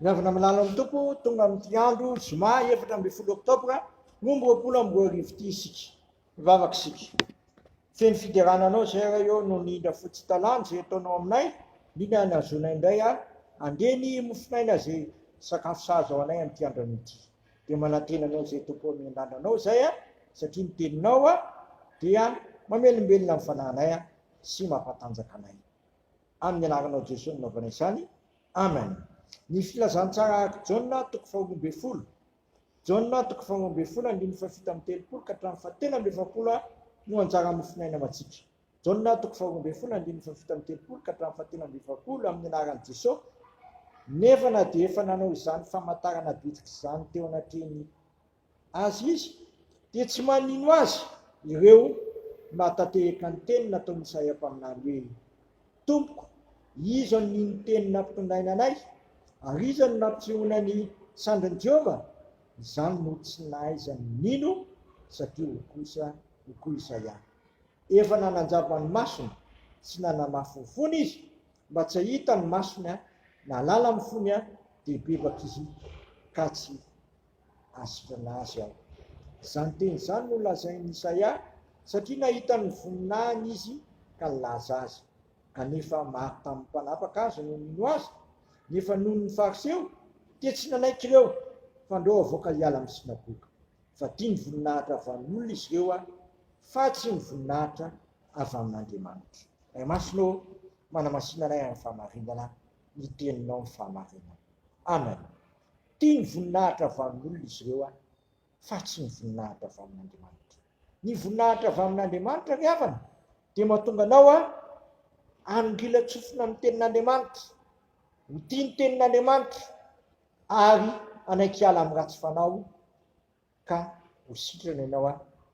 Miavana milalao amin'ny tompo tonga amin'ny ty andro zoma 14 oktobra 2020 isika mivavaka isika. Feno fiderananao zay raha eo no nindra fotsy talany zay ataonao aminay indrindra ny azonay indray andeny mofinaina zay sakafo sahazo ao anay amin'ity andro amin'ity. Dia manantenanao zay tompo miandrandranao zay satria ny teninao dia mamelombelona amin'ny fananay sy mampatanjaka anay. Amin'ny anaranao Jesosy nanaovana izany. Amen. Ny filazantsara Jauna toko 12. Jauna toko 12 andiny fafito amin'ny telopolo ka hatramin'ny fahatelo amby efapolo no anjara mofinaina amatsika. Jauna toko 12 andiny fafito amin'ny telopolo ka hatramin'ny fahatelo amby efapolo amin'ny anaran'i Jesosy. Nefa na dia efa nanao izany famantarana bitika izany teo anatreny azy izy dia tsy manino azy ireo natatehaka ny teny nataony Isaia mpaminany hoe: Tompoko, iza ny teny nampitondraina anay ary iza no nampitsehoana ny sandrin'i Jehova? Izany no tsy nahaiza ny nino satria ho koa Isaia. Efa nananjava ny masony tsy nanamafy ny fony izy mba tsy hahita ny masony na lala amin'ny fony dia bebaka izy ka tsy asitrana azy aho. Izany teny izany no lazain'i Isaia satria nahita ny voninahiny izy ka nilaza azy. Kanefa maro tamin'ny mpanapaka azy no nino azy. Nefa noho ny fariseo dia tsy nanaiky ireo fa ndreo avoaka hiala amin'ny sinagoga. Fa tia ny voninahitra avy amin'olona izy ireo fa tsy ny voninahitra avy amin'Andriamanitra. Ray masonao manamasina anay amin'ny fahamarinana, ny teninao amin'ny fahamarinana. Amen. Tia ny voninahitra avy amin'olona izy ireo fa tsy ny voninahitra avy amin'Andriamanitra. Ny voninahitra avy amin'Andriamanitra ry havana dia mahatonga anao anongila tsofina amin'ny tenin'Andriamanitra, ho tia ny tenin'Andriamanitra ary anaiky hiala amin'ny ratsy fanao ka ho sitrana ianao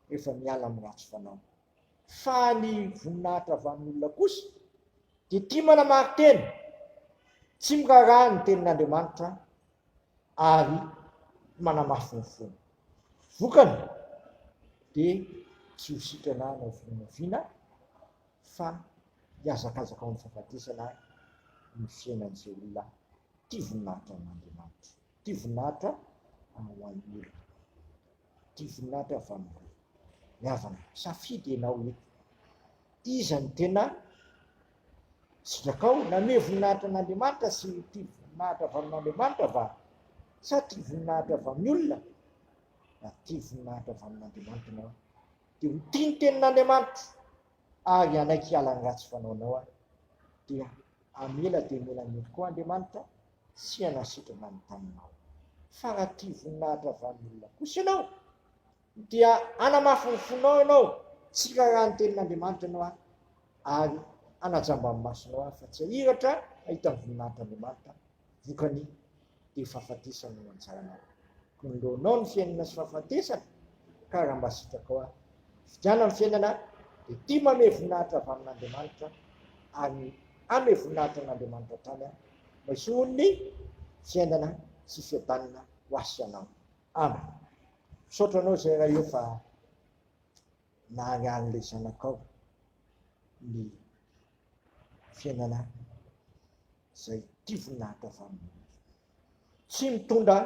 rehefa miala amin'ny ratsy fanao. Fa ny voninahitra avy amin'olona kosa dia tia manamary teny, tsy miraharaha ny tenin'Andriamanitra ary manamafy ny fony. Vokany dia tsy ho sitrana na vinaviana fa hiazakazaka ao amin'ny fahafatesana ny fiainan'izay olona tia voninahitra amin'Andriamanitra, tia voninahitra ho an'ny olona, tia voninahitra avy amin'olona. Miavana, safidy ianao eto. Iza ny tena sitrakao name voninahitra an'Andriamanitra sy tia voninahitra avy amin'Andriamanitra va sa tia voninahitra avy amin'ny olona? Na tia voninahitra avy amin'Andriamanitra ianao dia ho tia ny tenin'Andriamanitra ary anaiky hiala ny ratsy fanaonao dia amela dia melamely koa Andriamanitra sy hanasitrana ny taninao. Fa raha tia voninahitra avy amin'olona kosa ianao dia hanamafy ny fonao ianao, tsy raharaha ny tenin'Andriamanitra ianao ary hanajamba ny masonao fa tsy hahiratra ahita ny voninahitra Andriamanitra. Vokany dia fahafatesana no anjaranao. Kondoanao ny fiainana sy fahafatesana ka raha mba sitrakao fidiana amin'ny fiainana dia tia mame voninahitra avy amin'Andriamanitra ary ame voninahitra an'Andriamanitra tany maisohony ny fiainana sy fiadanana ho asy anao. Amen. Misaotranao zay raha eo fa naharihan'ilay zanakao ny fiainana izay tia voninahitra avy amin'olona. Tsy mitondra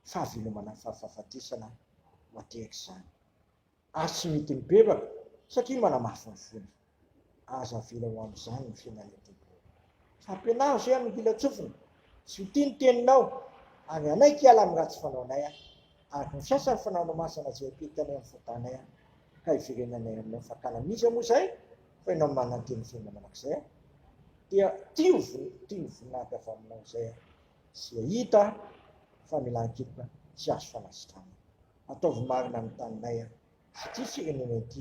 fahavelomana fahafatesana ho aterika izany. Ary tsy mety mibebaka satria manamafy ny fony. Aza avela ho amin'izany ny fiainana tompo. Fampianaro zay anongila tsofina, tsy ho tia ny teninao ary anaiky hiala amin'ny ratsy fanaonay ary ny fiasan'ny fanaonao masina izay apetanay amin'ny fotanay ka hiverenanay aminao fakana misy moa izay fa ianao mananteny fiainana manak'izay dia tia ny voninahitra avy aminao izay sy hahita famelan-keloka sy azo fanasitrana. Ataovy marina amin'ny taninay satria firenena ity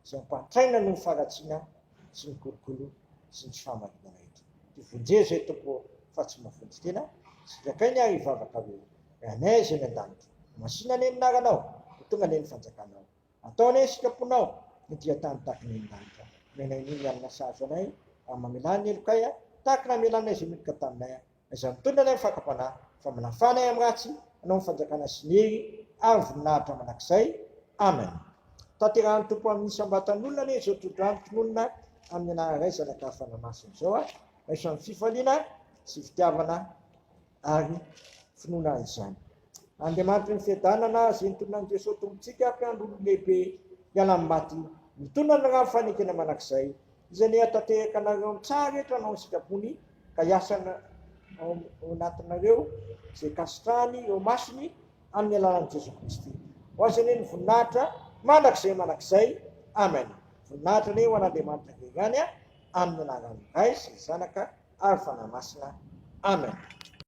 izay ampahatraina no faratsiana sy ny kolokolo sy ny tsy fahamarinana ety. Dia vonjeo zay tompo fa tsy mahafontsy tena sy drakainy ary hivavaka hoe ranay izay ny an-danitra masina ny naranao ho tonga ny fanjakanao ataonay sitraponao ny dia tany tahaka ny an-danitra menay niny amina sahazo anay ary mamelany elokay tahaka na melanay izay midika taminay izay mitondra anay fakapana fa manafanay amin'ny ratsy anao ny fanjakana sy ny hery ary voninahitra manak'izay. Amen. Tanterahany tompo amin'ny sambatan'olona ane izao todranoton'olona amin'ny anara iray zanaka fanamasina izao maiso amin'ny fifaliana sy fitiavana ary finoana izany. Andriamanitra ny fiadanana zay nitononan'i Jesosy tombontsika ka andro lehibe hialam-baty mitondra ny fanekena manak'izay izay ny atanteraka anareo amin'ny tsara rehetra anao ny sikapony ka hiasana ao anatinareo zay kasitrahany eo masiny amin'ny alalan'i Jesosy Kristy. Ho azy anie ny voninahitra manak'izay. Amen. Voninahitra anie ho an'Andriamanitra kegany amin'ny anaran'ny Ray sy ny Zanaka ary Fanahy Masina. Amen.